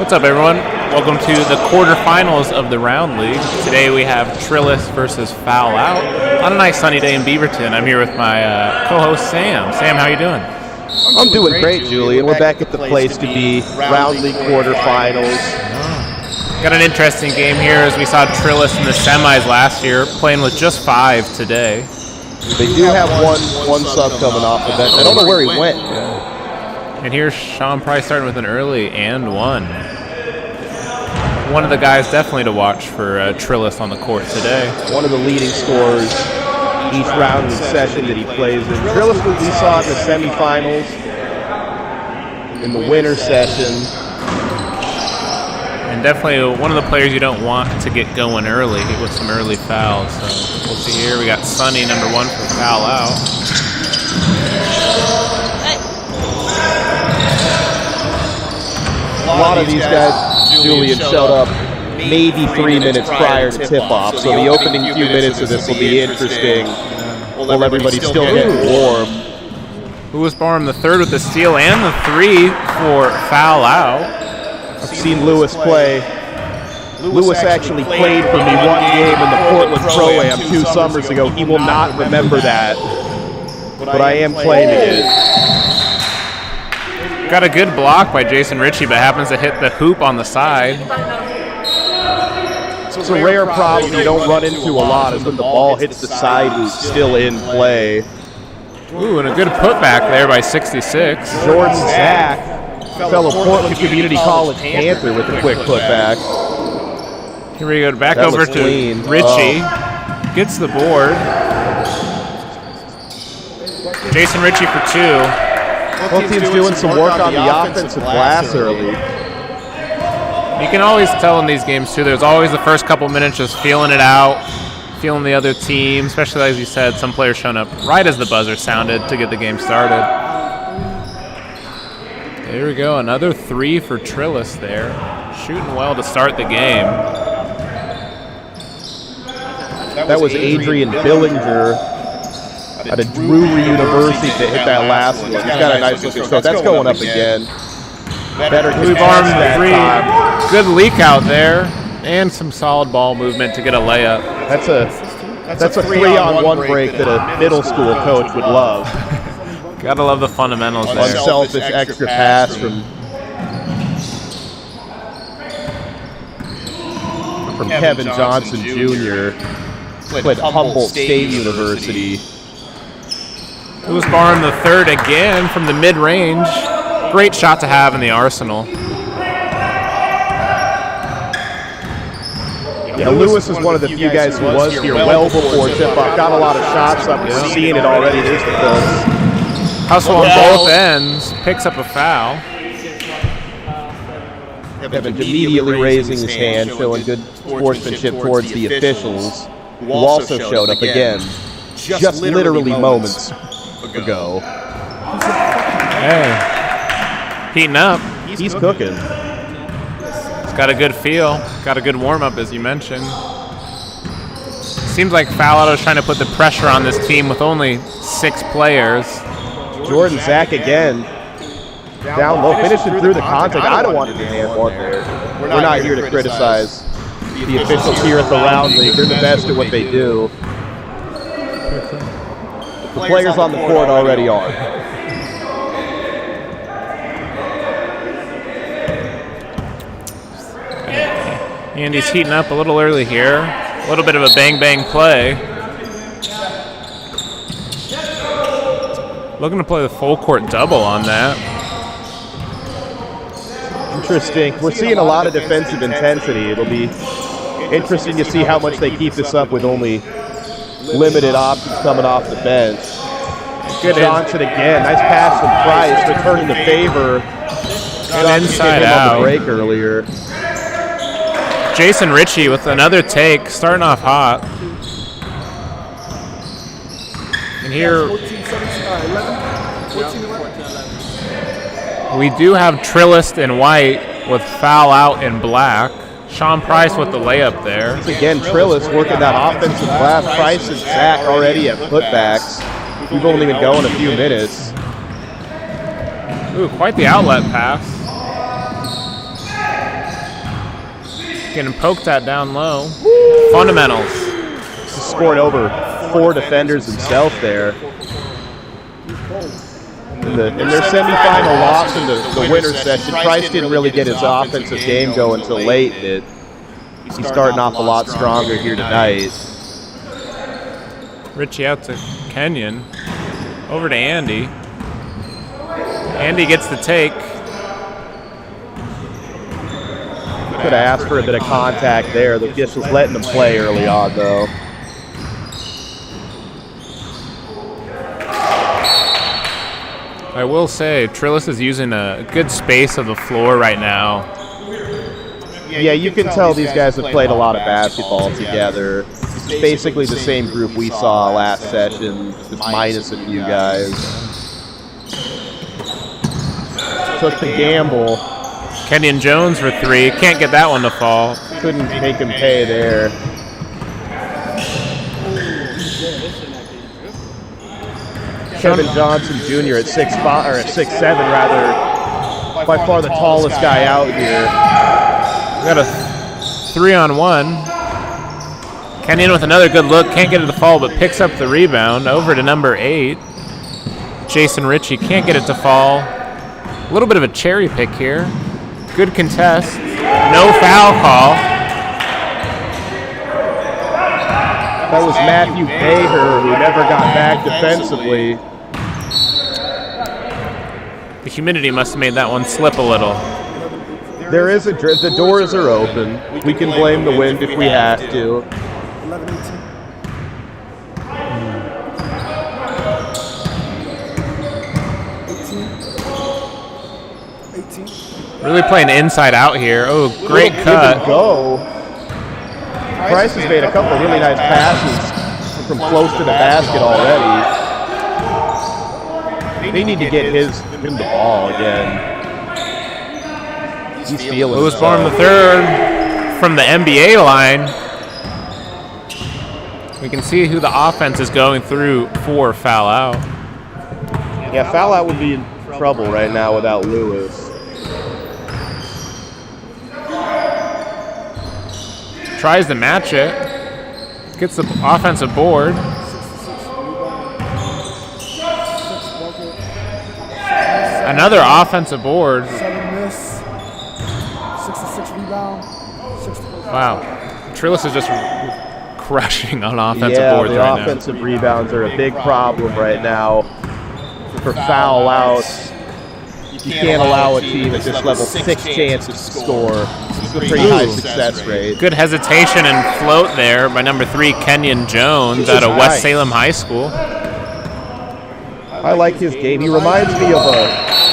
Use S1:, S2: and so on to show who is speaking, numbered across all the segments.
S1: What's up, everyone? Welcome to the quarterfinals of the Round League. Today we have Trillest versus Fowl Out on a nice sunny day in Beaverton. I'm here with my co-host Sam. Sam, how you doing?
S2: I'm doing great, Julian. We're back at the place to be, Round League quarterfinals.
S1: Got an interesting game here as we saw Trillest in the semis last year, playing with just 5 today.
S2: They do have one sub coming off the bench. I don't know where he went.
S1: And here's Sean Price starting with an early and 1. One of the guys definitely to watch for Trillest on the court today.
S2: One of the leading scorers each round league session that he plays in. Trillest, we saw in the semifinals, in the winter session.
S1: And definitely one of the players you don't want to get going early with some early fouls. So we'll see here. We got Sonny, number 1 for Fowl Out.
S2: A lot of these guys, Julian, showed up maybe 3 minutes prior to tip-off, so the opening few minutes of this will be interesting while everybody's still getting warm.
S1: Lewis Barham the third with the steal and the 3 for Fowl Out.
S2: I've seen Lewis play. Lewis actually played for me one game in the Portland Pro-Am 2 summers ago. He will not remember that, but I am claiming it.
S1: Got a good block by Jason Ritchie, but happens to hit the hoop on the side.
S2: It's a rare problem you don't run into a lot is when the ball hits the side who's still in play.
S1: Ooh, and a good putback there by 66.
S2: Jordan Zach, fellow Portland Community College Panther, with a quick putback.
S1: Here we go, back over to Ritchie. Gets the board. Jason Ritchie for 2.
S2: Both teams doing some work on the offensive glass early.
S1: You can always tell in these games, too, there's always the first couple minutes just feeling it out, feeling the other team, especially, as you said, some players showing up right as the buzzer sounded to get the game started. There we go, another 3 for Trillest there. Shooting well to start the game.
S2: That was Adrian Billinger at a Drury University that hit that last one. He's got a nice looking stroke. That's going up again. Better
S1: Barham that 3. Good leak out there, and some solid ball movement to get a layup.
S2: That's a 3-on-1 break that a middle school coach would love.
S1: Gotta love the fundamentals there.
S2: Unselfish extra pass from Kevin Johnson Jr. Played at Humboldt State University.
S1: Lewis Barham the third again from the mid-range. Great shot to have in the arsenal.
S2: Yeah, Lewis is one of the few guys who was here well before tip-off. Got a lot of shots up. We're seeing it already. There's the close.
S1: Hustle on both ends. Picks up a foul.
S2: Kevin immediately raising his hand, showing good sportsmanship towards the officials, who also showed up again just literally moments ago.
S1: Hey. Heating up.
S2: He's cooking.
S1: He's got a good feel. Got a good warm-up, as you mentioned. Seems like Fowl Out is trying to put the pressure on this team with only 6 players.
S2: Jordan Zach again. Down low, finishing through the contact. I don't want to demand one there. We're not here to criticize the officials here at the Round League. They're the best at what they do. The players on the court already are.
S1: Andy's heating up a little early here. A little bit of a bang-bang play. Looking to play the full court double on that.
S2: Interesting. We're seeing a lot of defensive intensity. It'll be interesting to see how much they keep this up with only limited options coming off the bench. Good Johnson again. Nice pass from Price, returning the favor.
S1: Good inside out.
S2: On the break earlier.
S1: Jason Ritchie with another take, starting off hot. And here we do have Trillest in white with Fowl Out in black. Sean Price with the layup there.
S2: Again, Trillest working that offensive glass. Price and Zach already at putbacks. We've only been going a few minutes.
S1: Ooh, quite the outlet pass. Getting poked at down low. Fundamentals.
S2: Just scored over 4 defenders himself there. In their semifinal loss in the winter session, Price didn't really get his offensive game going until late. He's starting off a lot stronger here tonight.
S1: Richie out to Kenyon. Over to Andy. Andy gets the take.
S2: Could have asked for a bit of contact there. The just was letting them play early on, though.
S1: I will say, Trillest is using a good space of the floor right now.
S2: Yeah, you can tell these guys have played a lot of basketball together. It's basically the same group we saw last session, just minus a few guys. Took the gamble.
S1: Kenyon Jones for 3. Can't get that one to fall.
S2: Couldn't make him pay there. Kevin Johnson Jr. at 6'5", or at 6'7", rather, by far the tallest guy out here.
S1: We got a 3-on-1. Kenyon with another good look. Can't get it to fall, but picks up the rebound. Over to number 8. Jason Ritchie can't get it to fall. A little bit of a cherry pick here. Good contest. No foul call.
S2: That was Matthew Baher, who never got back defensively.
S1: The humidity must have made that one slip a little.
S2: There is the doors are open. We can blame the wind if we have to.
S1: Really playing inside out here. Oh, great cut.
S2: Give and go. Price has made a couple really nice passes from close to the basket already. They need to get him the ball again. He's feeling
S1: Lewis Barham the third from the NBA line. We can see who the offense is going through for Fowl out.
S2: Yeah, Fowl out would be in trouble right now without Lewis.
S1: Tries to match it. Gets the offensive board. Another offensive board.
S3: 7 miss, 66 rebound, 64.
S1: Wow. Trillest is just crushing on offensive boards right now.
S2: Yeah, the offensive rebounds are a big problem right now for Fowl out. You can't allow a team at this level 6 chances to score. It's a pretty high success rate.
S1: Good hesitation and float there by number 3, Kenyon Jones out of West Salem High School.
S2: I like his game. He reminds me of a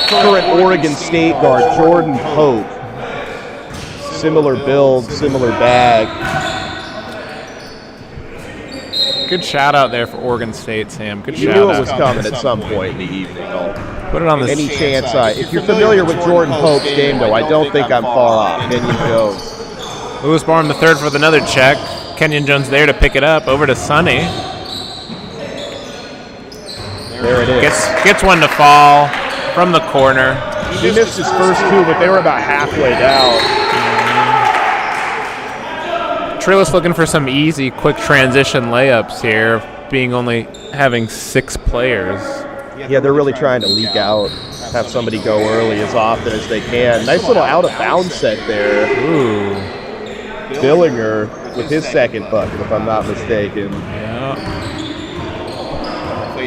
S2: current Oregon State guard, Jordan Pope. Similar build, similar bag.
S1: Good shout out there for Oregon State, Sam. Good
S2: You
S1: shout
S2: knew
S1: out.
S2: it was coming at some point in the evening.
S1: Put it on the
S2: Any chance if you're familiar with Jordan Pope's game, though, I don't think I'm far off. Kenyon Jones.
S1: Lewis Barham the third for another check. Kenyon Jones there to pick it up. Over to Sonny.
S2: There it is.
S1: Gets one to fall from the corner.
S2: He missed his first 2, but they were about halfway down.
S1: Trillest looking for some easy, quick transition layups here, being only having 6 players.
S2: Yeah, they're really trying to leak out, have somebody go early as often as they can. Nice little out-of-bounds set there.
S1: Ooh.
S2: Dillinger with his second bucket, if I'm not mistaken.
S1: Yeah.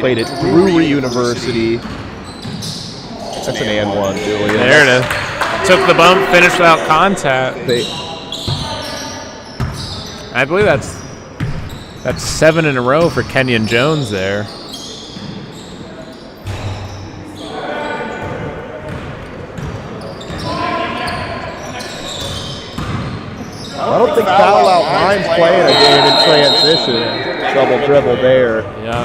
S2: Played at Brewery University. That's an and one, Julian.
S1: There it is. Took the bump, finished without contact. I believe that's 7 in a row for Kenyon Jones there.
S2: I don't think Fowl out minds playing a game in transition. Double dribble there.
S1: Yeah.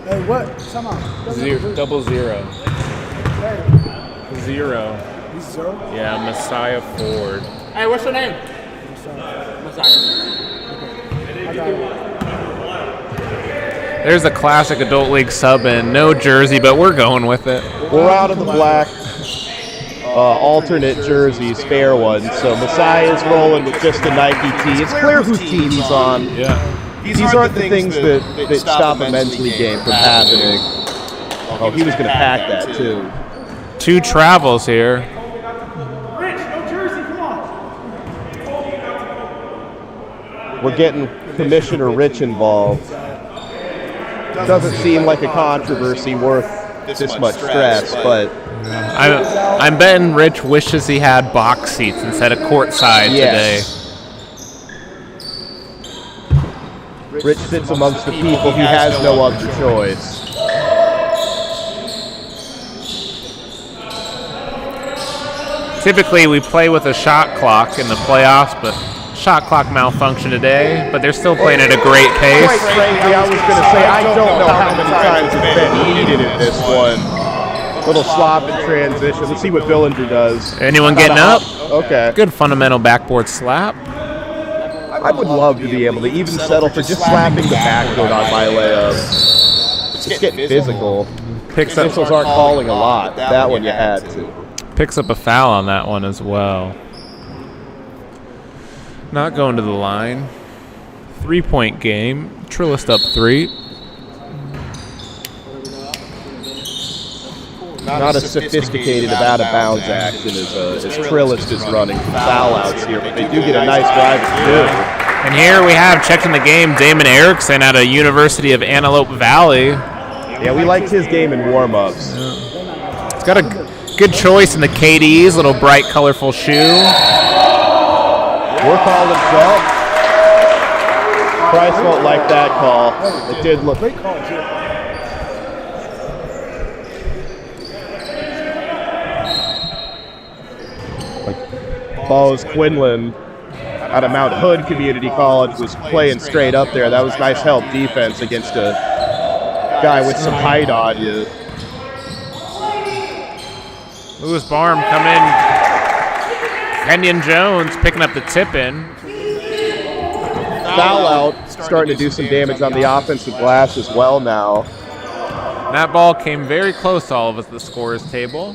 S3: Hey, what? Come on.
S1: Double zero. Zero.
S3: He's 0?
S1: Yeah, Messiah Ford.
S4: Hey, what's your name?
S1: There's a classic adult league sub in. No jersey, but we're going with it.
S2: We're out of the black. alternate jerseys, fair ones. So Messiah's rolling with just the Nike tee. It's clear whose team he's on.
S1: Yeah.
S2: These aren't the things that stop a men's league game from happening. Oh, he was going to pack that too.
S1: 2 travels here.
S3: Rich, no jersey, come on.
S2: We're getting Commissioner Rich involved. Doesn't seem like a controversy worth this much stress, but
S1: I'm betting Rich wishes he had box seats instead of courtside today.
S2: Rich sits amongst the people. He has no other choice.
S1: Typically, we play with a shot clock in the playoffs, but shot clock malfunctioned today, but they're still playing at a great pace.
S2: Quite frankly, I was going to say, I don't know how many times it's been needed in this one. Little slop in transition. Let's see what Billinger does.
S1: Anyone getting up?
S2: Okay.
S1: Good fundamental backboard slap.
S2: I would love to be able to even settle for just slapping the backboard on my layup. It's getting physical. Officials aren't calling a lot. That one you had to.
S1: Picks up a foul on that one as well. Not going to the line. 3-point game. Trillest up 3.
S2: Not as sophisticated of out-of-bounds action as Trillest is running from foul outs here, but they do get a nice drive through.
S1: And here we have, checking the game, Damon Erickson out of University of Antelope Valley.
S2: Yeah, we liked his game in warm-ups.
S1: He's got a good choice in the KDs, little bright, colorful shoe.
S2: We're calling jump. Price won't like that call. It did look.
S3: Great call, too.
S2: Bose Quinlan out of Mount Hood Community College was playing straight up there. That was nice help defense against a guy with some height on you.
S1: Lewis Barham come in. Kenyon Jones picking up the tip in.
S2: Foul out, starting to do some damage on the offensive glass as well now.
S1: That ball came very close to all of us at the scorer's table.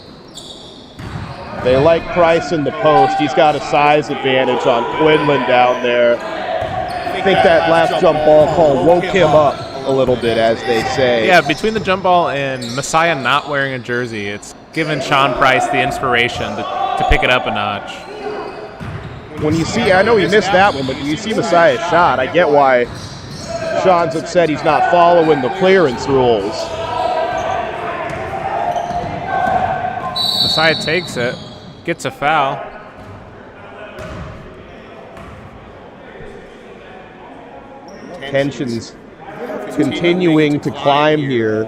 S2: They like Price in the post. He's got a size advantage on Quinlan down there. I think that last jump ball call woke him up a little bit, as they say.
S1: Yeah, between the jump ball and Messiah not wearing a jersey, it's given Sean Price the inspiration to pick it up a notch.
S2: When you see, I know he missed that one, but when you see Messiah's shot, I get why Sean's upset he's not following the clearance rules.
S1: Messiah takes it, gets a foul.
S2: Tensions continuing to climb here.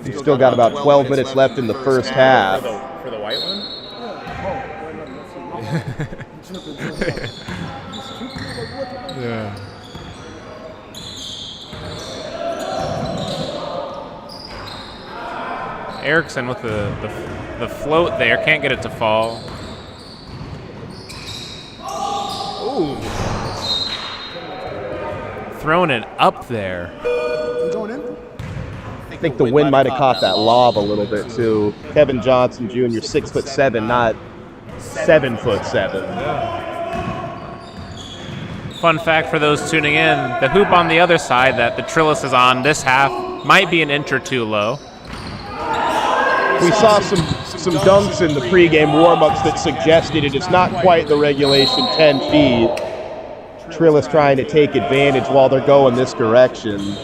S2: We've still got about 12 minutes left in the first half.
S1: For the white one? Yeah. Erickson with the float there, can't get it to fall. Ooh. Throwing it up there.
S3: Going in?
S2: I think the wind might have caught that lob a little bit too. Kevin Johnson Jr., 6'7", not 7'7".
S1: Fun fact for those tuning in, the hoop on the other side that the Trillest is on this half might be an inch or two low.
S2: We saw some dunks in the pregame warm-ups that suggested it. It's not quite the regulation 10 feet. Trillest trying to take advantage while they're going this direction.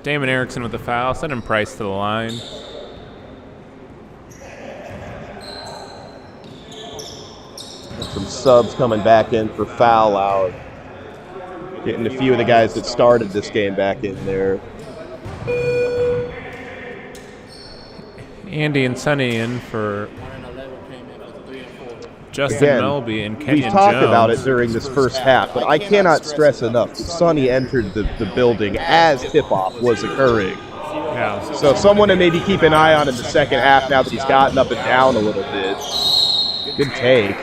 S1: Damon Erickson with the foul, sending Price to the line.
S2: Some subs coming back in for foul out. Getting a few of the guys that started this game back in there.
S1: Andy and Sonny in for Justin
S2: Again,
S1: Melby and Kenyon
S2: We've talked
S1: Jones.
S2: about it during this first half, but I cannot stress enough that Sonny entered the building as tip-off was occurring.
S1: Yeah.
S2: So someone to maybe keep an eye on in the second half now that he's gotten up and down a little bit. Good take.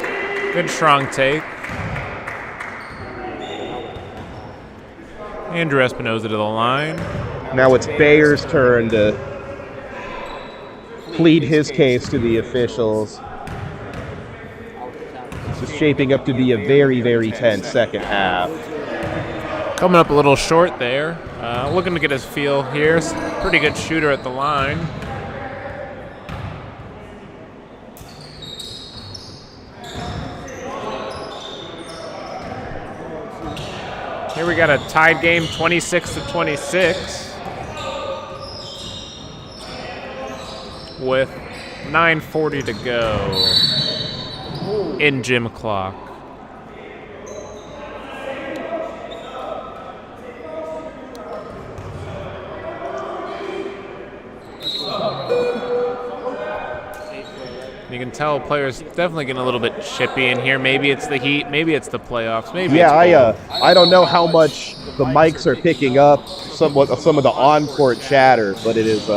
S1: Good strong take. Andrew Espinoza to the line.
S2: Now it's Bayer's turn to plead his case to the officials. This is shaping up to be a very, very tense second half.
S1: Coming up a little short there. Looking to get his feel here. Pretty good shooter at the line. Here we got a tied game, 26-26. With 9:40 to go in gym clock. You can tell players definitely getting a little bit chippy in here. Maybe it's the heat, maybe it's the playoffs, maybe it's both.
S2: I don't know how much the mics are picking up some of the on-court chatter, but it is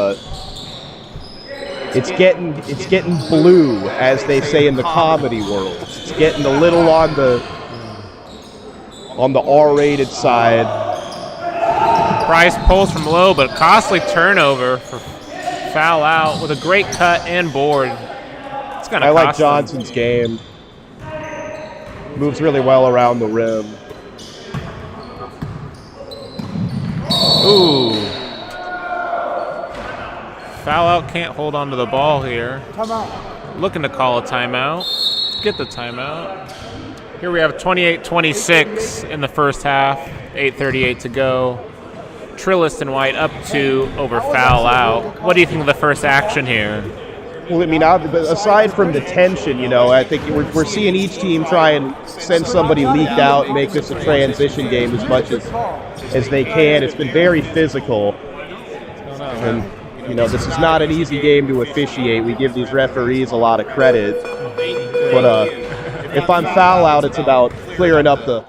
S2: it's getting blue, as they say in the comedy world. It's getting a little on the R-rated side.
S1: Price pulls from low, but costly turnover for Fowl out with a great cut and board. It's gonna
S2: I like
S1: cost
S2: Johnson's game. Moves really well around the rim.
S1: Ooh. Foul out, can't hold on to the ball here.
S3: Timeout.
S1: Looking to call a timeout. Get the timeout. Here we have 28-26 in the first half. 8:38 to go. Trillest and White up 2 over Foul out. What do you think of the first action here?
S2: Well, I mean, aside from the tension, I think we're seeing each team try and send somebody leaked out and make this a transition game as much as they can. It's been very physical. And, this is not an easy game to officiate. We give these referees a lot of credit. But if I'm Foul out, it's about clearing up the...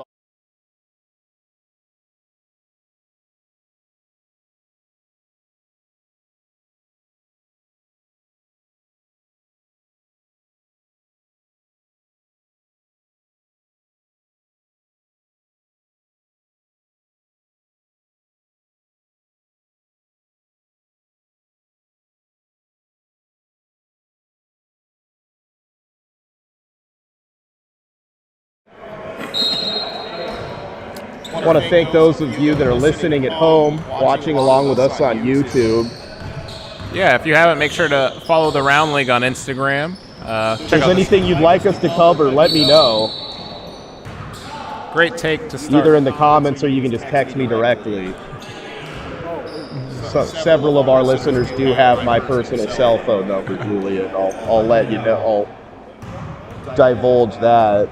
S2: I want to thank those of you that are listening at home, watching along with us on YouTube.
S1: Yeah, if you haven't, make sure to follow the Round League on Instagram.
S2: If there's anything you'd like us to cover, let me know.
S1: Great take to start.
S2: Either in the comments or you can just text me directly. So, several of our listeners do have my personal cell phone number, Julian. I'll let you know. I'll divulge that.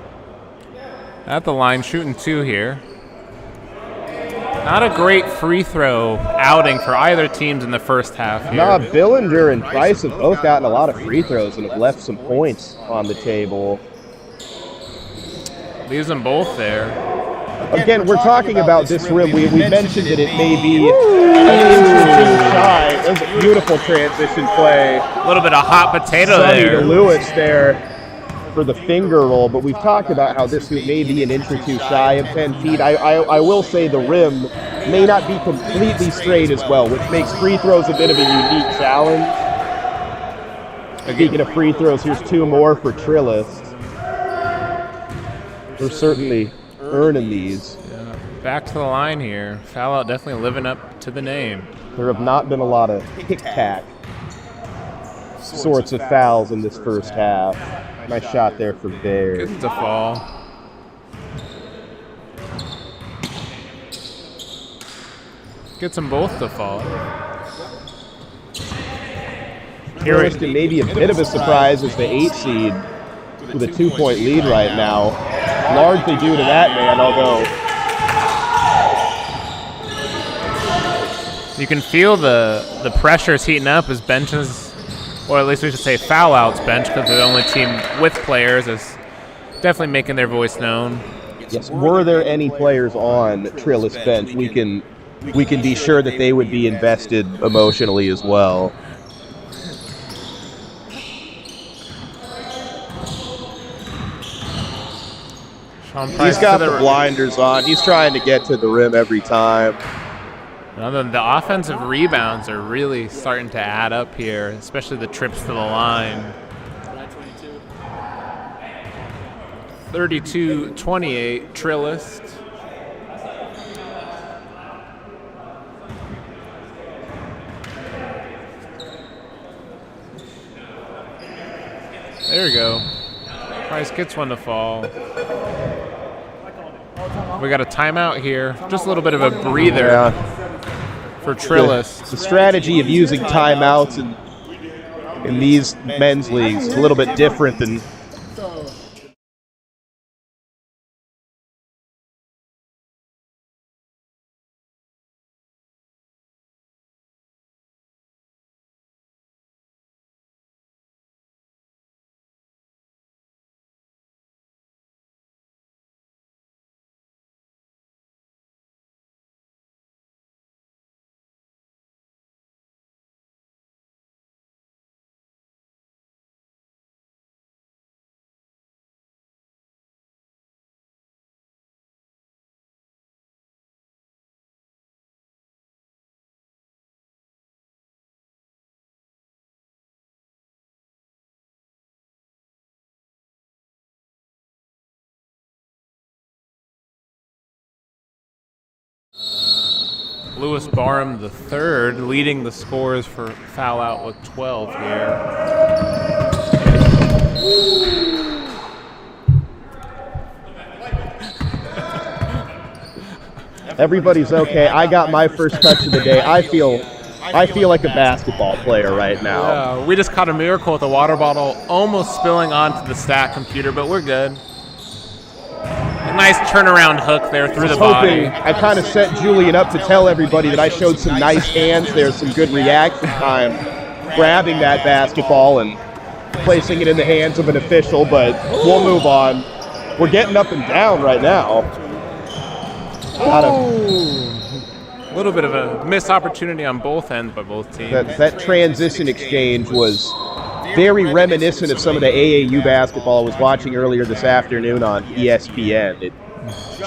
S1: At the line, shooting 2 here. Not a great free throw outing for either teams in the first half here.
S2: Nah, Billinger and Price have both gotten a lot of free throws and have left some points on the table.
S1: Leaves them both there.
S2: Again, we're talking about this rim. We mentioned that it may be an inch shy. That was a beautiful transition play.
S1: A little bit of hot potato
S2: Sonny
S1: there.
S2: to Lewis there for the finger roll, but we've talked about how this may be an inch or two shy of 10 feet. I will say the rim may not be completely straight as well, which makes free throws a bit of a unique challenge. Speaking of free throws, here's 2 more for Trillest. We're certainly earning these.
S1: Yeah. Back to the line here. Foul out definitely living up to the name.
S2: There have not been a lot of tic-tac sorts of fouls in this first half. Nice shot there for Bears.
S1: Good to fall. Gets them both to fall.
S2: Trillest, and maybe a bit of a surprise as the 8 seed with a 2-point lead right now. Largely due to that man, although
S1: you can feel the pressure's heating up as benches, or at least we should say Foul out's bench, because they're the only team with players, is definitely making their voice known.
S2: yes, were there any players on Trillest bench, we can be sure that they would be invested emotionally as well.
S1: Sean Price
S2: He's got the blinders on. He's trying to get to the rim every time.
S1: The offensive rebounds are really starting to add up here, especially the trips to the line. 32-28, Trillest. There we go. Price gets one to fall. We got a timeout here. Just a little bit of a breather for Trillest.
S2: The strategy of using timeouts in these men's leagues is a little bit different than
S1: Lewis Barham III leading the scores for Fowl out with 12 here.
S2: everybody's okay. I got my first touch of the day. I feel like a basketball player right now.
S1: We just caught a miracle with a water bottle almost spilling onto the stat computer, but we're good. A nice turnaround hook there through the body.
S2: I kind of set Julian up to tell everybody that I showed some nice hands. There's some good reaction time grabbing that basketball and placing it in the hands of an official, but we'll move on. We're getting up and down right now.
S1: A little bit of a missed opportunity on both ends by both teams.
S2: That transition exchange was very reminiscent of some of the AAU basketball I was watching earlier this afternoon on ESPN. It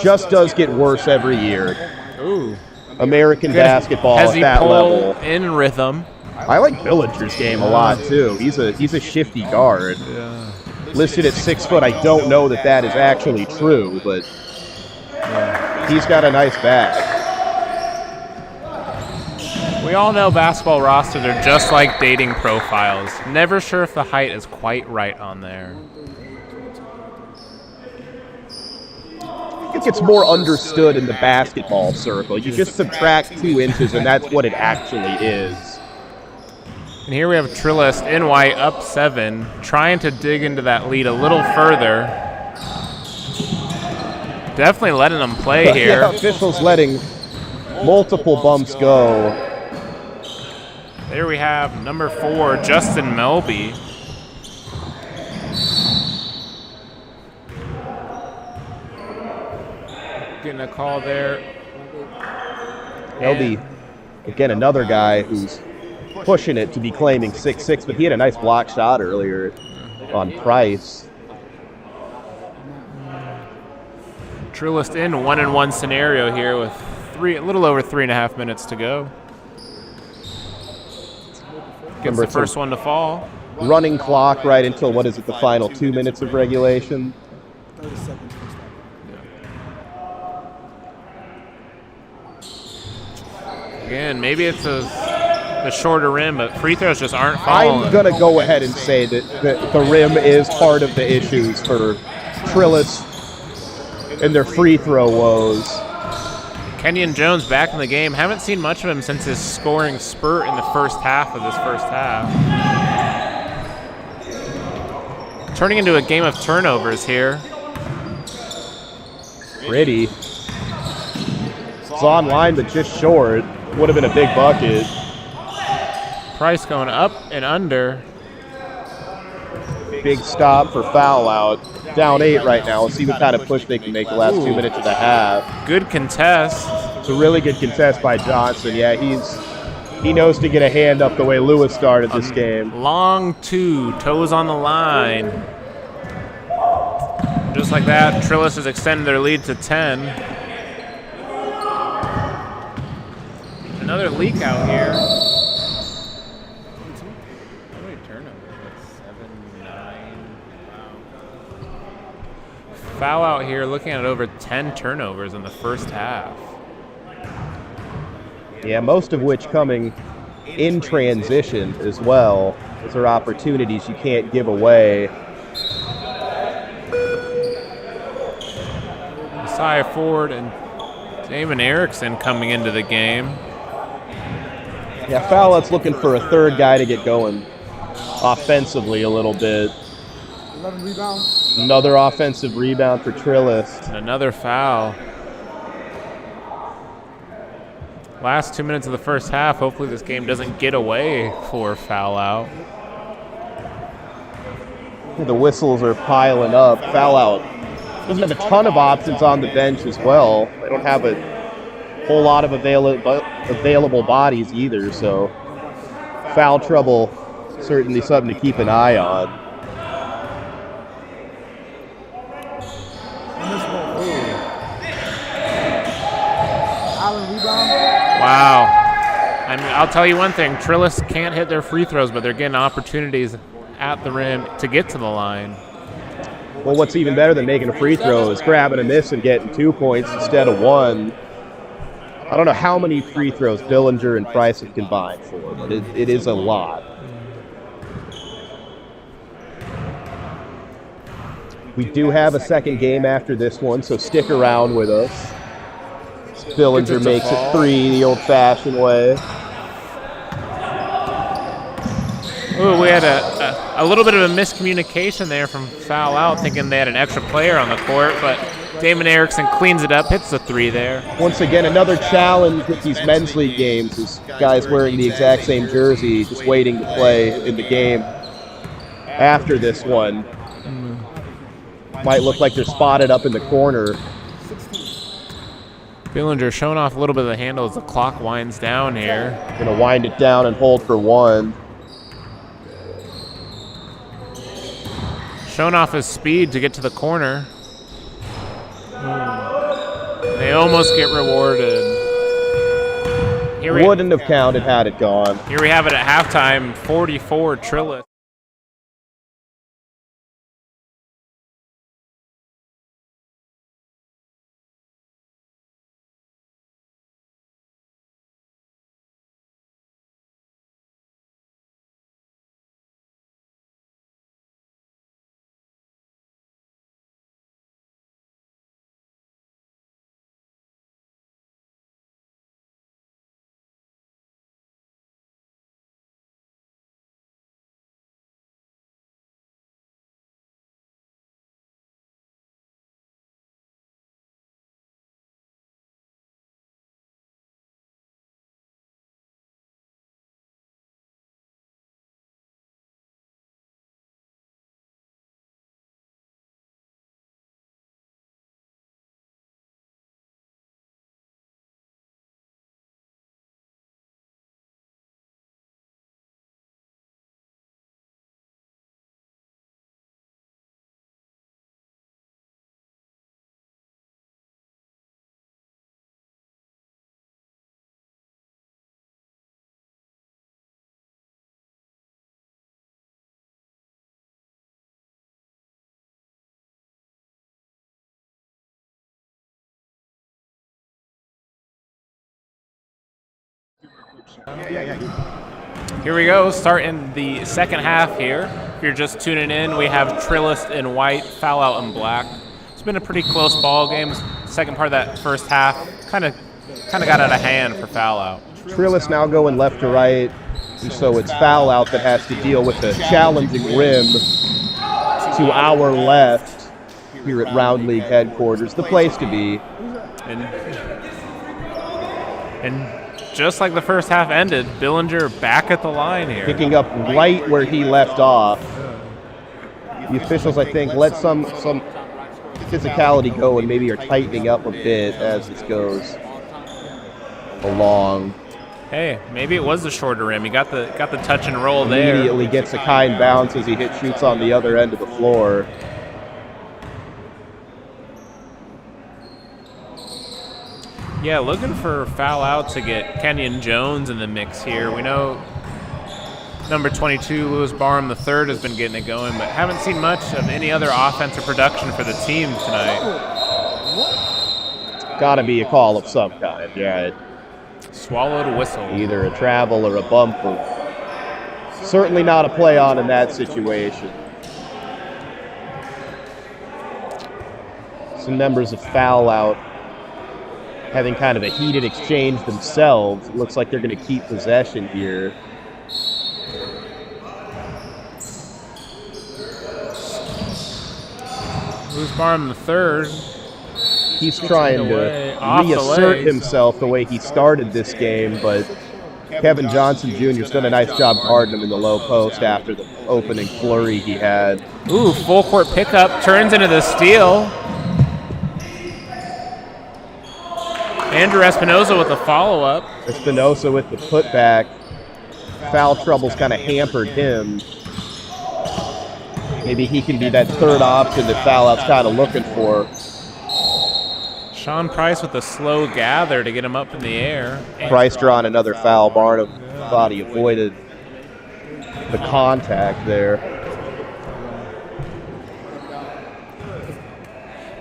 S2: just does get worse every year.
S1: Ooh.
S2: American basketball at that level.
S1: In rhythm.
S2: I like Billinger's game a lot too. He's a shifty guard.
S1: Yeah.
S2: Listed at 6 foot. I don't know that is actually true, but he's got a nice bag.
S1: We all know basketball rosters are just like dating profiles. Never sure if the height is quite right on there.
S2: I think it's more understood in the basketball circle. You just subtract 2 inches, and that's what it actually is.
S1: And here we have Trillest in white, up 7, trying to dig into that lead a little further. Definitely letting them play here.
S2: Yeah, officials letting multiple bumps go.
S1: There we have number 4, Justin Melby. Getting a call there.
S2: Melby, again, another guy who's pushing it to be claiming 6'6", but he had a nice block shot earlier on Price.
S1: Trillest in 1-and-1 scenario here with a little over 3.5 minutes to go. Gets the first one to fall.
S2: Running clock right until, what is it, the final 2 minutes of regulation?
S3: 30 seconds.
S1: Again, maybe it's the shorter rim, but free throws just aren't falling.
S2: I'm going to go ahead and say that the rim is part of the issues for Trillest and their free throw woes.
S1: Kenyon Jones back in the game. Haven't seen much of him since his scoring spurt in the first half of this first half. Turning into a game of turnovers here.
S2: Pretty. It's online, but just short. Would have been a big bucket.
S1: Price going up and under.
S2: Big stop for Fowl out. Down 8 right now. We'll see what kind of push they can make the last 2 minutes of the half.
S1: Good contest.
S2: It's a really good contest by Johnson. Yeah, he knows to get a hand up the way Lewis started this game.
S1: Long 2, toes on the line. Just like that, Trillest has extended their lead to 10. Another leak out here. How many turnovers? 7, 9. Wow. Fowl out here looking at over 10 turnovers in the first half.
S2: Yeah, most of which coming in transition as well. Those are opportunities you can't give away.
S1: Messiah Ford and Damon Erickson coming into the game.
S2: Yeah, Fowlett's looking for a third guy to get going offensively a little bit.
S3: 11 rebounds.
S2: Another offensive rebound for Trillest.
S1: And another foul. Last 2 minutes of the first half. Hopefully this game doesn't get away for Fowl out.
S2: The whistles are piling up. Foul out doesn't have a ton of options on the bench as well. They don't have a whole lot of available bodies either, so foul trouble certainly something to keep an eye on.
S3: Allen rebound.
S1: Wow. I mean, I'll tell you one thing. Trillest can't hit their free throws, but they're getting opportunities at the rim to get to the line.
S2: Well, what's even better than making a free throw is grabbing a miss and getting 2 points instead of 1. I don't know how many free throws Billinger and Price have combined for, but it is a lot. We do have a second game after this one, so stick around with us. Billinger makes it 3 the old-fashioned way.
S1: Ooh, we had a little bit of a miscommunication there from Fowl out, thinking they had an extra player on the court, but Damon Erickson cleans it up, hits the 3 there.
S2: Once again, another challenge with these men's league games is guys wearing the exact same jersey, just waiting to play in the game after this one. Might look like they're spotted up in the corner.
S1: Billinger showing off a little bit of the handle as the clock winds down here.
S2: Gonna wind it down and hold for 1.
S1: Showing off his speed to get to the corner. They almost get rewarded.
S2: Wouldn't have counted had it gone.
S1: Here we have it at halftime, 44 Trillest. Here we go, starting the second half here. If you're just tuning in, we have Trillest in white, Fowl out in black. It's been a pretty close ball game. Second part of that first half kind of got out of hand for Fowl out.
S2: Trillest now going left to right, and so it's Fowl out that has to deal with the challenging rim to our left here at Round League headquarters, the place to be.
S1: And just like the first half ended, Billinger back at the line here.
S2: Picking up right where he left off. The officials, I think, let some physicality go and maybe are tightening up a bit as this goes along.
S1: Hey, maybe it was the shorter rim. He got the touch and roll there.
S2: Immediately gets a kind bounce as he shoots on the other end of the floor.
S1: Yeah, looking for Fowl out to get Kenyon Jones in the mix here. We know number 22, Louis Barham III, has been getting it going, but haven't seen much of any other offensive production for the team tonight.
S2: Got to be a call of some kind, yeah.
S1: Swallowed a whistle.
S2: Either a travel or a bumper. Certainly not a play on in that situation. Some members of Fowl out having kind of a heated exchange themselves. It looks like they're going to keep possession here.
S1: Louis Barham III.
S2: He's trying to reassert himself the way he started this game, but Kevin Johnson Jr. has done a nice job guarding him in the low post after the opening flurry he had.
S1: Ooh, full court pickup, turns into the steal. Andrew Espinoza with the follow-up.
S2: Espinoza with the putback. Foul troubles kind of hampered him. Maybe he can be that third option that Fowl out's kind of looking for.
S1: Sean Price with a slow gather to get him up in the air.
S2: Price drawing another foul. Barnum thought he avoided the contact there.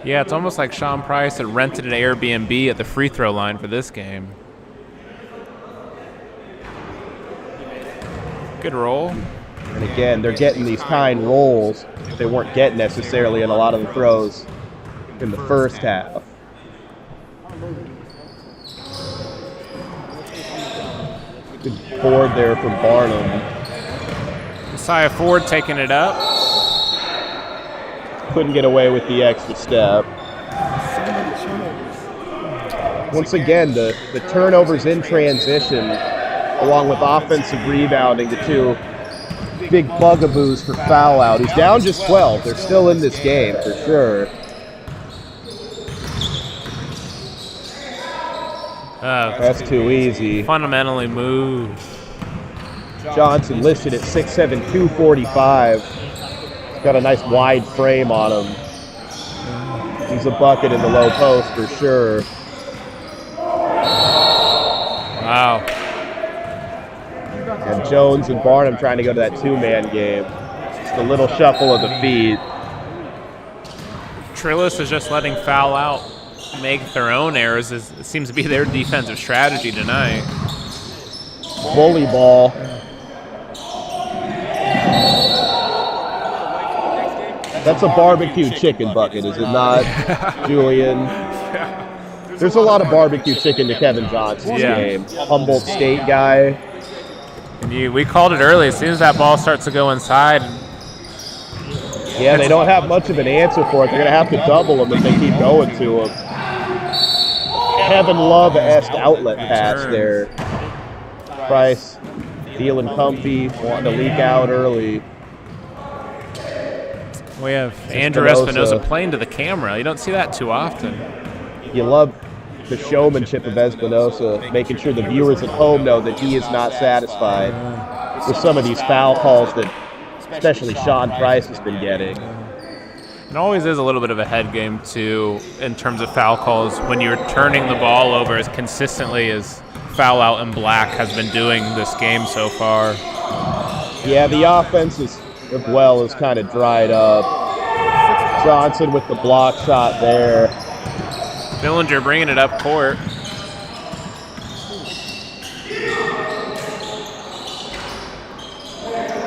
S1: Yeah, it's almost like Sean Price had rented an Airbnb at the free throw line for this game. Good roll.
S2: And again, they're getting these kind rolls they weren't getting necessarily in a lot of the throws in the first half. Good board there from Barnum.
S1: Messiah Ford taking it up.
S2: Couldn't get away with the extra step. Once again, the turnovers in transition, along with offensive rebounding, the two big bugaboos for Fowl out. He's down just 12. They're still in this game for sure. That's too easy.
S1: Fundamentally moved.
S2: Johnson listed at 6'7", 245. He's got a nice wide frame on him. He's a bucket in the low post for sure.
S1: Wow.
S2: And Jones and Barnum trying to go to that two-man game. Just a little shuffle of the feet.
S1: Trillest is just letting Fowl out make their own errors. It seems to be their defensive strategy tonight.
S2: Bully ball. That's a barbecue chicken bucket, is it not, Julian? There's a lot of barbecue chicken to Kevin Johnson's game. Humboldt State guy.
S1: We called it early. As soon as that ball starts to go inside.
S2: Yeah, they don't have much of an answer for it. They're going to have to double him if they keep going to him. Kevin Love-esque outlet pass there. Price feeling comfy, wanting to leak out early.
S1: We have Andrew Espinoza playing to the camera. You don't see that too often.
S2: You love the showmanship of Espinoza, making sure the viewers at home know that he is not satisfied with some of these foul calls that especially Sean Price has been getting.
S1: It always is a little bit of a head game, too, in terms of foul calls when you're turning the ball over as consistently as Fowl out in black has been doing this game so far.
S2: Yeah, the offense as well is kind of dried up. Johnson with the block shot there.
S1: Billinger bringing it up court.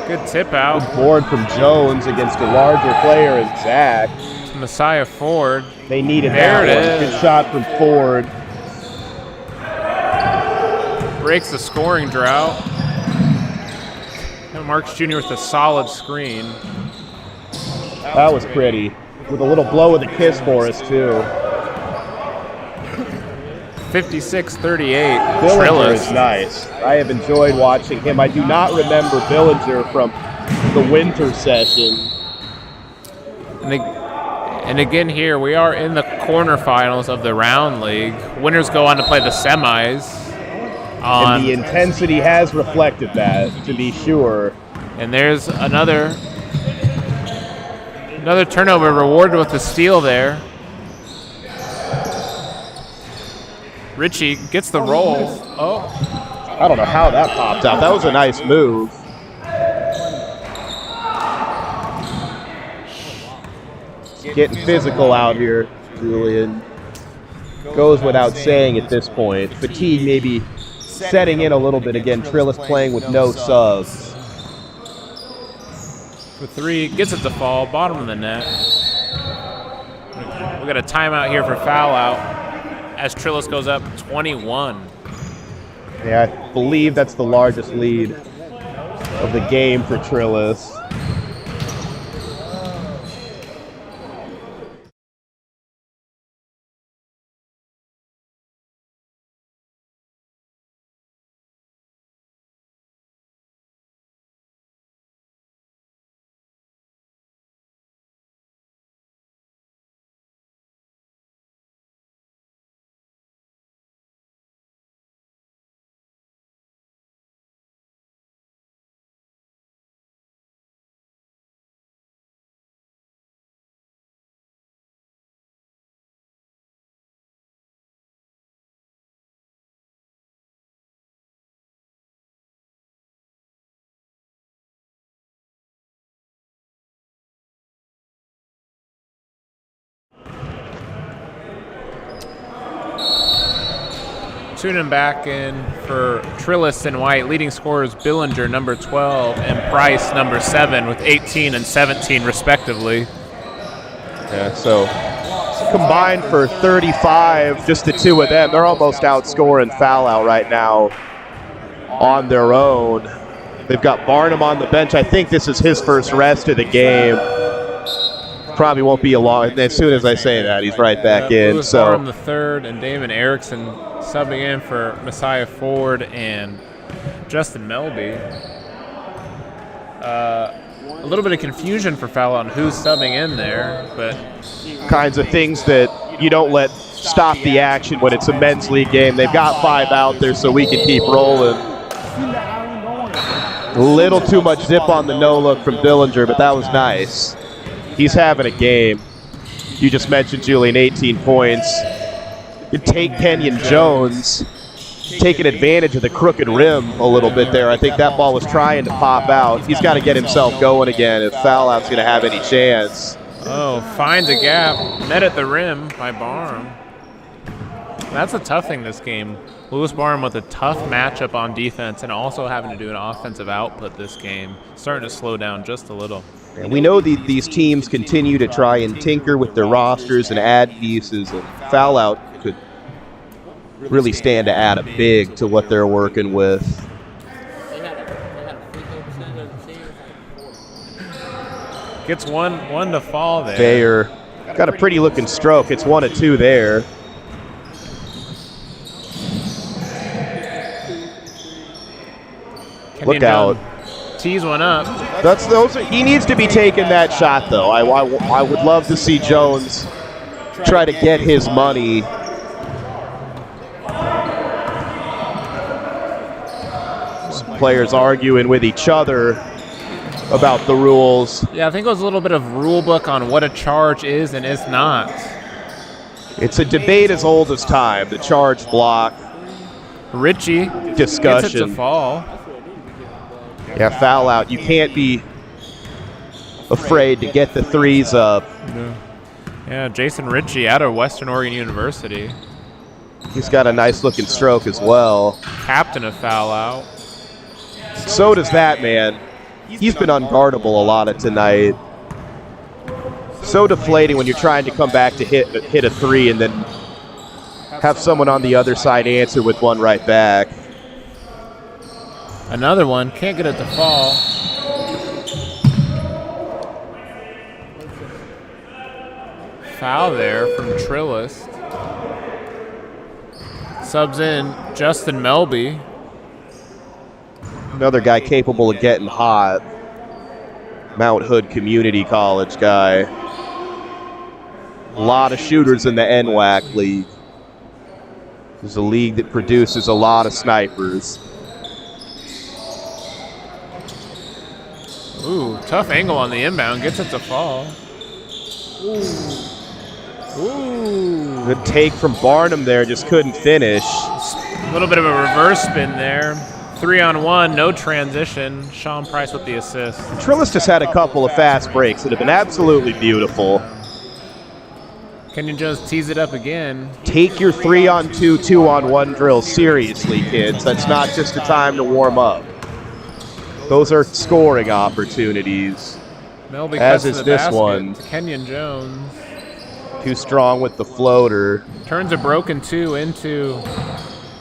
S1: Good tip out.
S2: Good board from Jones against a larger player in Zach.
S1: Messiah Ford.
S2: They needed
S1: there
S2: that
S1: it
S2: one.
S1: is.
S2: Good shot from Ford.
S1: Breaks the scoring drought. And Marks Jr. with a solid screen.
S2: That was pretty. With a little blow of the kiss for us, too.
S1: 56-38.
S2: Billinger is nice. I have enjoyed watching him. I do not remember Billinger from the winter session.
S1: And again here, we are in the quarterfinals of the round league. Winners go on to play the semis.
S2: And the intensity has reflected that, to be sure.
S1: And there's another turnover rewarded with the steal there. Ritchie gets the roll. Oh,
S2: I don't know how that popped out. That was a nice move. Getting physical out here, Julian. Goes without saying at this point. Fatigue maybe setting in a little bit again. Trillest playing with no subs.
S1: for 3, gets it to fall, bottom of the net. We got a timeout here for foul out as Trillest goes up 21.
S2: Yeah, I believe that's the largest lead of the game for Trillest.
S1: Tuning back in for Trillest and White. Leading scorers Billinger, number 12, and Price, number 7, with 18 and 17, respectively.
S2: Yeah, so combined for 35, just the two of them. They're almost outscoring Fowl out right now on their own. They've got Barnum on the bench. I think this is his first rest of the game. Probably won't be a long. As soon as I say that, he's right back in.
S1: Lewis
S2: So
S1: Barnum the third and Damon Erickson subbing in for Messiah Ford and Justin Melby. A little bit of confusion for Fowl on who's subbing in there, but
S2: kinds of things that you don't let stop the action when it's a men's league game. They've got 5 out there, so we can keep rolling. A little too much zip on the no look from Billinger, but that was nice. He's having a game. You just mentioned, Julian, 18 points. You take Kenyon Jones, taking advantage of the crooked rim a little bit there. I think that ball was trying to pop out. He's got to get himself going again if Foul Out's going to have any chance.
S1: oh, finds a gap. Met at the rim by Barham. That's a tough thing this game. Lewis Barham with a tough matchup on defense and also having to do an offensive output this game. Starting to slow down just a little.
S2: And we know these teams continue to try and tinker with their rosters and add pieces, and Foul Out could really stand to add a big to what they're working with.
S1: Gets one to fall there.
S2: Bayer got a pretty looking stroke. It's 1 of 2 there. Look out.
S1: Tees one up.
S2: He needs to be taking that shot, though. I would love to see Jones try to get his money. Some players arguing with each other about the rules.
S1: Yeah, I think it was a little bit of rule book on what a charge is and is not.
S2: It's a debate as old as time, the charge block
S1: Ritchie
S2: discussion.
S1: gets it to fall.
S2: Yeah, Foul Out. You can't be afraid to get the threes up.
S1: Yeah, Jason Ritchie out of Western Oregon University.
S2: He's got a nice looking stroke as well.
S1: Captain of Foul Out.
S2: So does that man. He's been unguardable a lot of tonight. So deflating when you're trying to come back to hit a three and then have someone on the other side answer with one right back.
S1: Another one, can't get it to fall. Foul there from Trillest. Subs in Justin Melby.
S2: Another guy capable of getting hot. Mount Hood Community College guy. A lot of shooters in the NWAC league. There's a league that produces a lot of snipers.
S1: Ooh, tough angle on the inbound. Gets it to fall. Ooh.
S2: Good take from Barnum there, just couldn't finish.
S1: A little bit of a reverse spin there. 3-on-1, no transition. Sean Price with the assist.
S2: Trillest has had a couple of fast breaks that have been absolutely beautiful.
S1: Kenyon Jones tees it up again.
S2: Take your 3-on-2, 2-on-1 drill seriously, kids. That's not just a time to warm up. Those are scoring opportunities.
S1: Melby
S2: as
S1: cuts to
S2: is
S1: the
S2: this
S1: basket
S2: one.
S1: to Kenyon Jones.
S2: Too strong with the floater.
S1: Turns a broken 2 into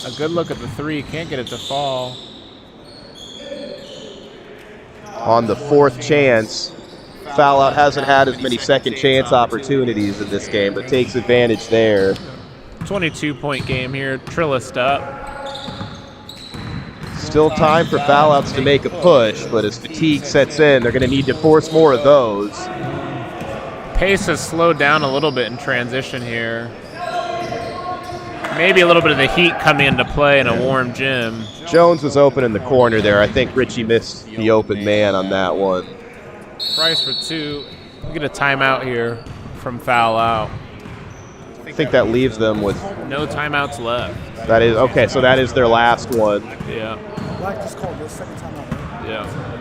S1: a good look at the 3. Can't get it to fall.
S2: On the fourth chance, Fowl Out hasn't had as many second chance opportunities in this game, but takes advantage there.
S1: 22-point game here. Trillest up.
S2: Still time for Fowl Outs to make a push, but as fatigue sets in, they're going to need to force more of those.
S1: Pace has slowed down a little bit in transition here. Maybe a little bit of the heat coming into play in a warm gym.
S2: Jones was open in the corner there. I think Richie missed the open man on that one.
S1: Price for 2. We get a timeout here from Fowl Out.
S2: I think that leaves them with...
S1: No timeouts left.
S2: That is okay, so that is their last one.
S1: Yeah.
S3: Black just called this second time out, right?
S1: Yeah.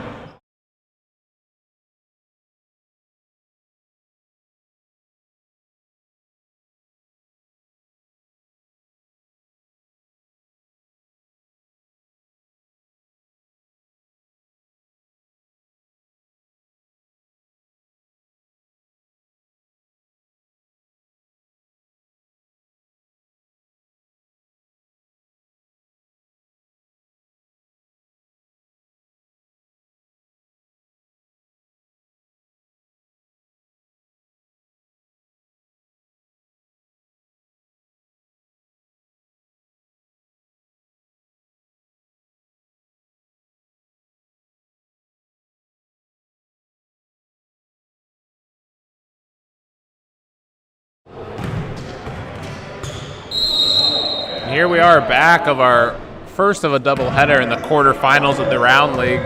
S1: Here we are back of our first of a doubleheader in the quarterfinals of the Round League.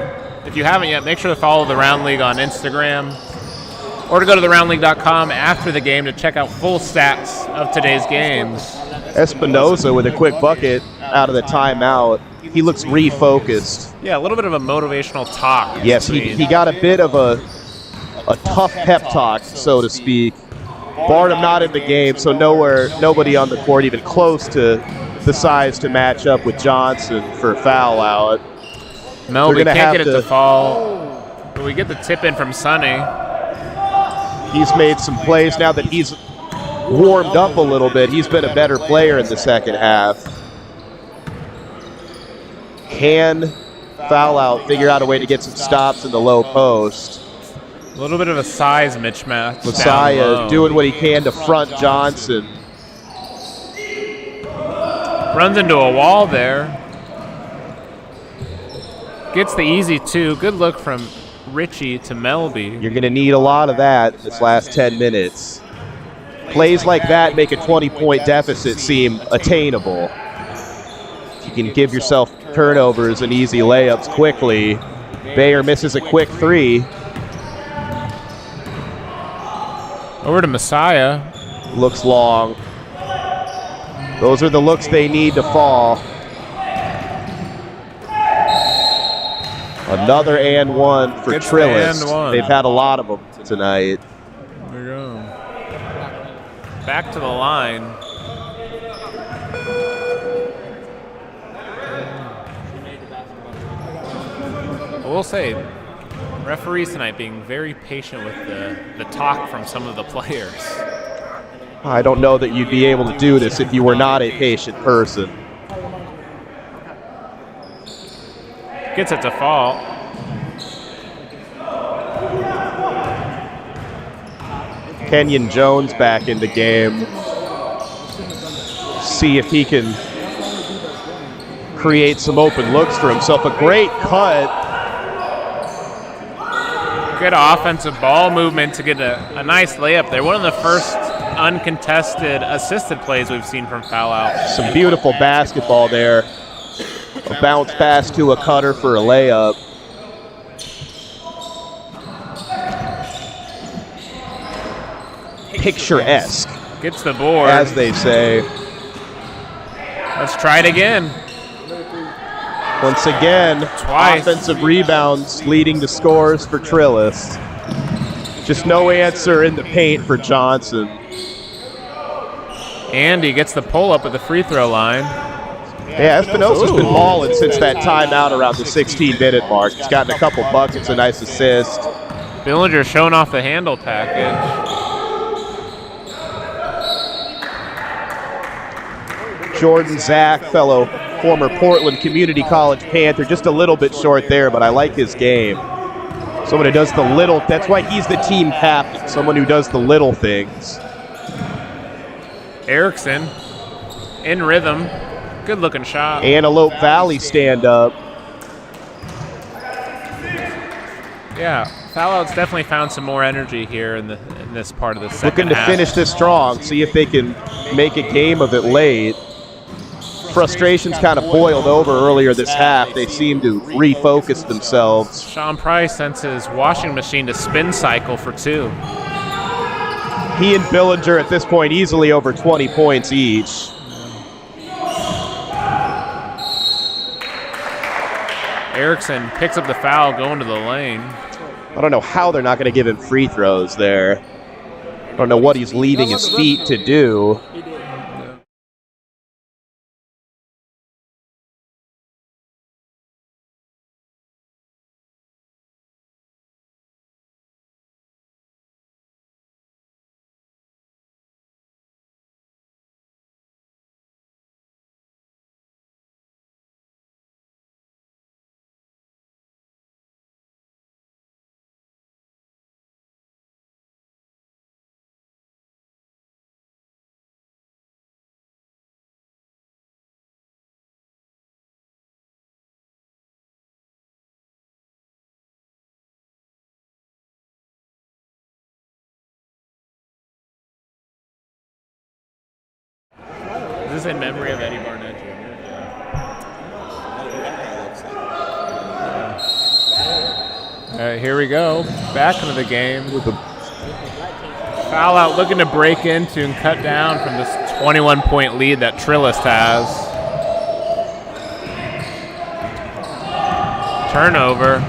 S1: If you haven't yet, make sure to follow the Round League on Instagram or to go to theroundleague.com after the game to check out full stats of today's games.
S2: Espinoza with a quick bucket out of the timeout. He looks refocused.
S1: Yeah, a little bit of a motivational talk.
S2: Yes, he got a bit of a tough pep talk, so to speak. Barnum not in the game, so nobody on the court even close to the size to match up with Johnson for Fowl Out.
S1: Melby can't get it to fall, but we get the tip in from Sonny.
S2: He's made some plays now that he's warmed up a little bit. He's been a better player in the second half. Can Fowl Out figure out a way to get some stops in the low post?
S1: A little bit of a size mismatch.
S2: Messiah doing what he can to front Johnson.
S1: Runs into a wall there. Gets the easy 2. Good look from Richie to Melby.
S2: You're going to need a lot of that this last 10 minutes. Plays like that make a 20-point deficit seem attainable. If you can give yourself turnovers and easy layups quickly. Bayer misses a quick 3.
S1: Over to Messiah.
S2: Looks long. Those are the looks they need to fall. Another and one for Trillest. They've had a lot of them tonight.
S1: There we go. Back to the line. I will say, referees tonight being very patient with the talk from some of the players.
S2: I don't know that you'd be able to do this if you were not a patient person.
S1: Gets it to fall.
S2: Kenyon Jones back in the game. See if he can create some open looks for himself. A great cut.
S1: Good offensive ball movement to get a nice layup there. One of the first uncontested assisted plays we've seen from Fowl Out.
S2: Some beautiful basketball there. A bounce pass to a cutter for a layup. Picturesque.
S1: Gets the board.
S2: as they say.
S1: Let's try it again.
S2: Once again,
S1: Twice.
S2: offensive rebounds leading to scores for Trillest. Just no answer in the paint for Johnson.
S1: And he gets the pull-up at the free throw line.
S2: Yeah, Espinosa's been balling since that timeout around the 16-minute mark. He's gotten a couple buckets, a nice assist.
S1: Billinger showing off the handle package.
S2: Jordan Zach, fellow former Portland Community College Panther, just a little bit short there, but I like his game. Someone who does the little, that's why he's the team captain, someone who does the little things.
S1: Erickson in rhythm. Good looking shot.
S2: Antelope Valley stand up.
S1: Yeah, Fowl's definitely found some more energy here in this part of the second
S2: Looking to
S1: half.
S2: finish this strong, see if they can make a game of it late. Frustrations kind of boiled over earlier this half. They seem to refocus themselves.
S1: Sean Price sends his washing machine to spin cycle for 2.
S2: He and Billinger at this point easily over 20 points each.
S1: Erickson picks up the foul going to the lane.
S2: I don't know how they're not going to give him free throws there. I don't know what he's leaving his feet to do.
S1: Is this in memory of Eddie Barnett Jr.? All right, here we go. Back into the game. Foul out looking to break into and cut down from this 21-point lead that Trillest has. Turnover.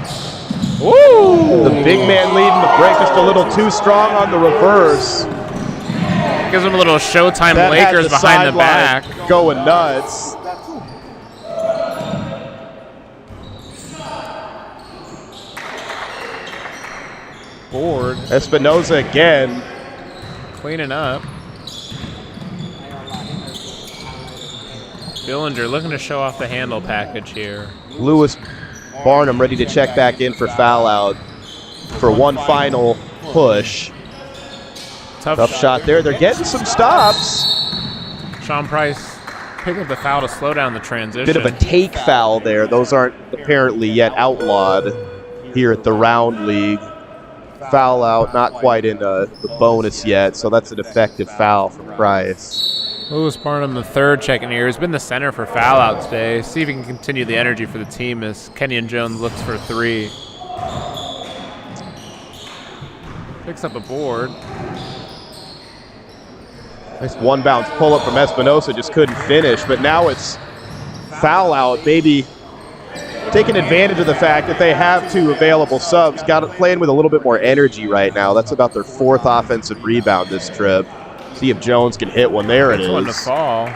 S1: Woo!
S2: The big man leading the break just a little too strong on the reverse.
S1: Gives him a little Showtime
S2: That had
S1: Lakers behind the back.
S2: Going nuts.
S1: Board.
S2: Espinosa again.
S1: Cleaning up. Billinger looking to show off the handle package here.
S2: Lewis Barnum ready to check back in for foul out for one final push. Tough shot there. They're getting some stops.
S1: Sean Price picked up the foul to slow down the transition.
S2: Bit of a take foul there. Those aren't apparently yet outlawed here at the Round League. Foul out, not quite in the bonus yet, so that's an effective foul for Price.
S1: Lewis Barnum, the third checking here, has been the center for foul out today. See if he can continue the energy for the team as Kenyon Jones looks for 3. Picks up a board.
S2: Nice one bounce pull up from Espinosa, just couldn't finish, but now it's foul out, maybe taking advantage of the fact that they have 2 available subs, playing with a little bit more energy right now. That's about their 4th offensive rebound this trip. See if Jones can hit one. There it is.
S1: One to fall.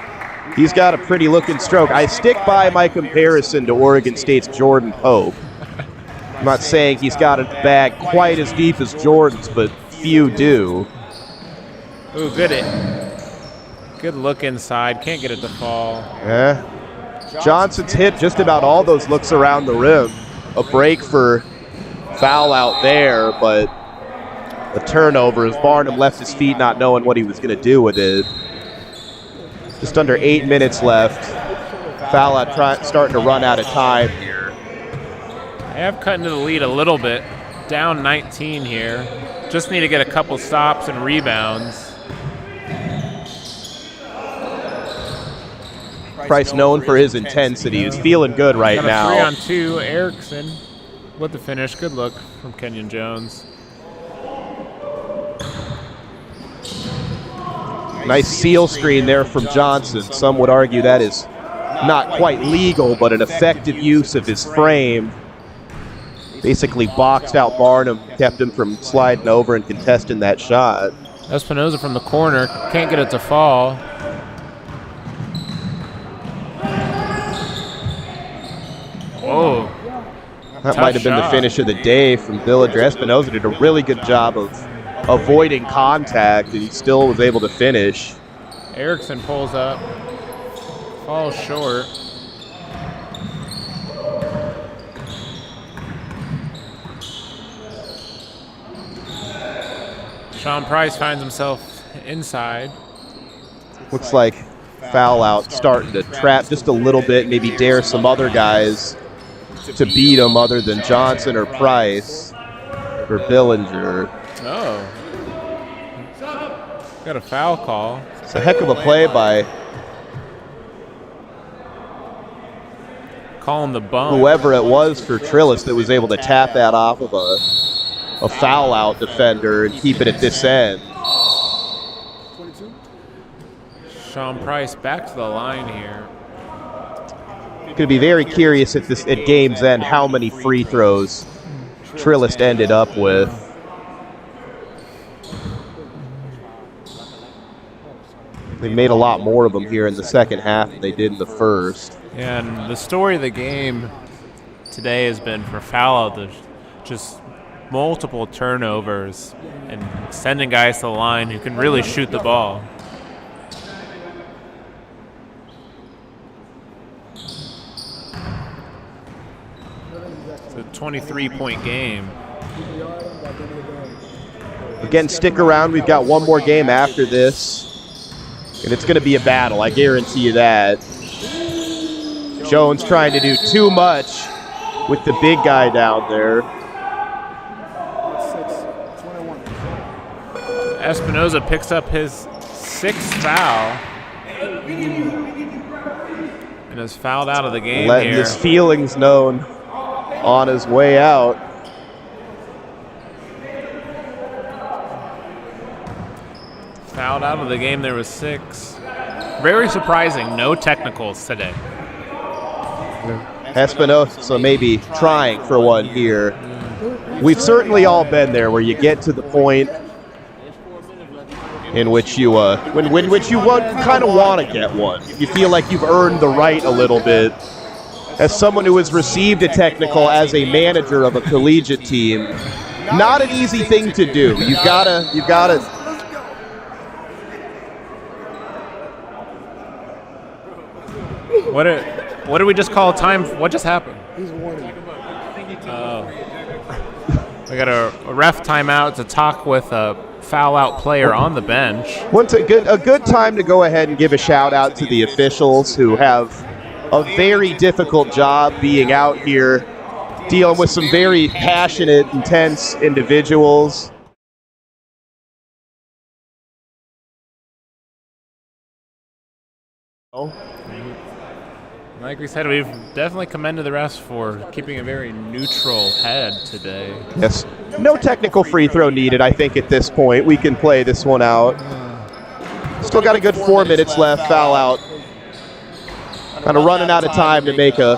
S2: He's got a pretty looking stroke. I stick by my comparison to Oregon State's Jordan Pope. I'm not saying he's got a bag quite as deep as Jordan's, but few do.
S1: Ooh, good look inside. Can't get it to fall.
S2: Yeah. Johnson's hit just about all those looks around the rim. A break for foul out there, but a turnover as Barnum left his feet not knowing what he was going to do with it. Just under 8 minutes left. Foul out starting to run out of time here.
S1: I have cut into the lead a little bit. Down 19 here. Just need to get a couple stops and rebounds.
S2: Price known for his intensity. He's feeling good right now.
S1: 3-on-2. Erickson with the finish. Good look from Kenyon Jones.
S2: Nice seal screen there from Johnson. Some would argue that is not quite legal, but an effective use of his frame. Basically boxed out Barnum, kept him from sliding over and contesting that shot.
S1: Espinoza from the corner, can't get it to fall. Whoa.
S2: That might have been the finish of the day from Villager. Espinoza did a really good job of avoiding contact, and he still was able to finish.
S1: Erickson pulls up, falls short. Sean Price finds himself inside.
S2: Looks like Fowl out, starting to trap just a little bit, maybe dare some other guys to beat him other than Johnson or Price or Billinger.
S1: Oh. Got a foul call.
S2: It's a heck of a play by
S1: calling the bump.
S2: Whoever it was for Trillest that was able to tap that off of a foul out defender and keep it at this end.
S1: Sean Price back to the line here.
S2: Going to be very curious at game's end how many free throws Trillest ended up with. They made a lot more of them here in the second half than they did in the first.
S1: Yeah, and the story of the game today has been for Fowl to just multiple turnovers and sending guys to the line who can really shoot the ball. It's a 23-point game.
S2: Again, stick around. We've got one more game after this, and it's going to be a battle. I guarantee you that. Jones trying to do too much with the big guy down there.
S1: Espinoza picks up his 6th foul and is fouled out of the game
S2: Letting
S1: here.
S2: his feelings known on his way out.
S1: Fouled out of the game, there was 6. Very surprising, no technicals today.
S2: Espinoza maybe trying for one here. We've certainly all been there where you get to the point in which you kind of want to get one. You feel like you've earned the right a little bit. As someone who has received a technical as a manager of a collegiate team, not an easy thing to do. You've gotta.
S1: What did we just call time? What just happened?
S3: He's warning.
S1: We got a ref timeout to talk with a foul out player on the bench.
S2: A good time to go ahead and give a shout out to the officials who have a very difficult job being out here dealing with some very passionate, intense individuals.
S1: Like we said, we've definitely commended the refs for keeping a very neutral head today.
S2: Yes. No technical free throw needed, I think, at this point. We can play this one out. Still got a good 4 minutes left. Foul out. Kind of running out of time to make a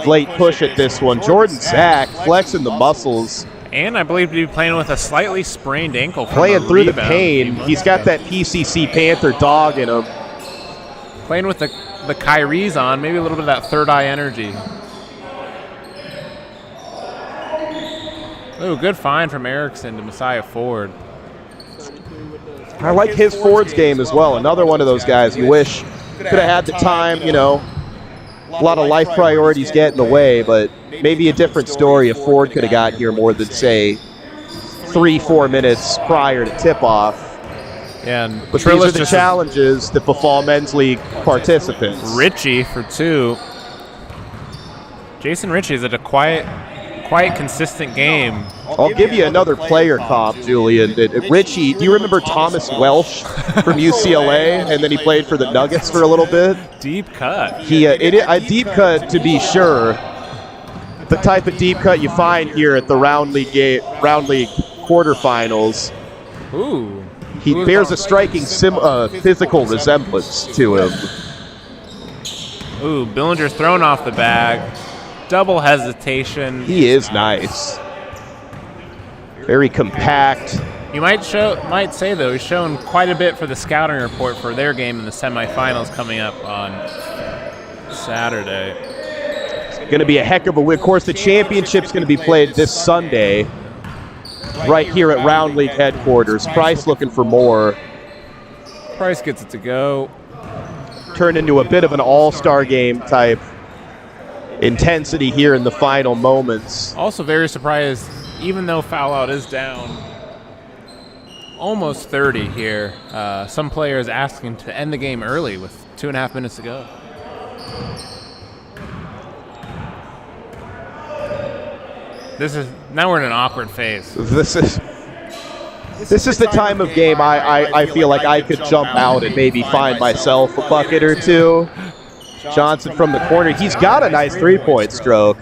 S2: late push at this one. Jordan Zach flexing the muscles.
S1: And I believe to be playing with a slightly sprained ankle.
S2: Playing through the pain. He's got that PCC Panther dog in him.
S1: Playing with the Kyrie's on, maybe a little bit of that third eye energy. Ooh, good find from Erickson to Messiah Ford.
S2: I like his Ford's game as well. Another one of those guys you wish could have had the time, you know. A lot of life priorities get in the way, but maybe a different story if Ford could have got here more than, say, 3-4 minutes prior to tip-off.
S1: And
S2: but these are the challenges that befall men's league participants.
S1: Ritchie for 2. Jason Ritchie is at a quiet, consistent game.
S2: I'll give you another player comp, Julian. Ritchie, do you remember Thomas Welsh from UCLA? And then he played for the Nuggets for a little bit.
S1: Deep cut.
S2: A deep cut, to be sure. The type of deep cut you find here at the round league quarterfinals.
S1: Ooh.
S2: He bears a striking physical resemblance to him.
S1: Ooh, Billinger's thrown off the bag. Double hesitation.
S2: He is nice. Very compact.
S1: You might say though he's shown quite a bit for the scouting report for their game in the semifinals coming up on Saturday.
S2: It's going to be a heck of a win. Of course, the championship's going to be played this Sunday, right here at Round League headquarters. Price looking for more.
S1: Price gets it to go.
S2: Turned into a bit of an all-star game type intensity here in the final moments.
S1: Also very surprised, even though Fowl Out is down almost 30 here, some players asking to end the game early with 2.5 minutes to go. Now we're in an awkward phase.
S2: This is the time of game I feel like I could jump out and maybe find myself a bucket or two. Johnson from the corner. He's got a nice three-point stroke.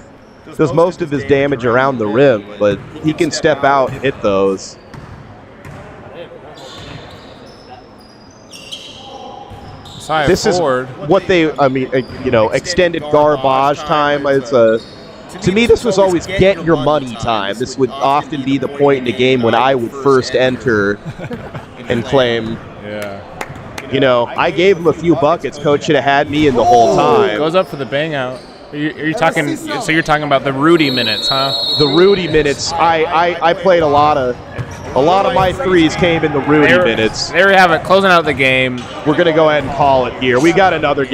S2: Does most of his damage around the rim, but he can step out and hit those. This is what extended garbage time. To me, this was always get your money time. This would often be the point in the game when I would first enter and claim, I gave him a few buckets. Coach should have had me in the whole time.
S1: Goes up for the bang out. Are you talking? So you're talking about the Rudy minutes, huh?
S2: The Rudy minutes. I played a lot of my threes came in the Rudy minutes.
S1: There we have it, closing out the game.
S2: We're going to go ahead and call it here. We got another game.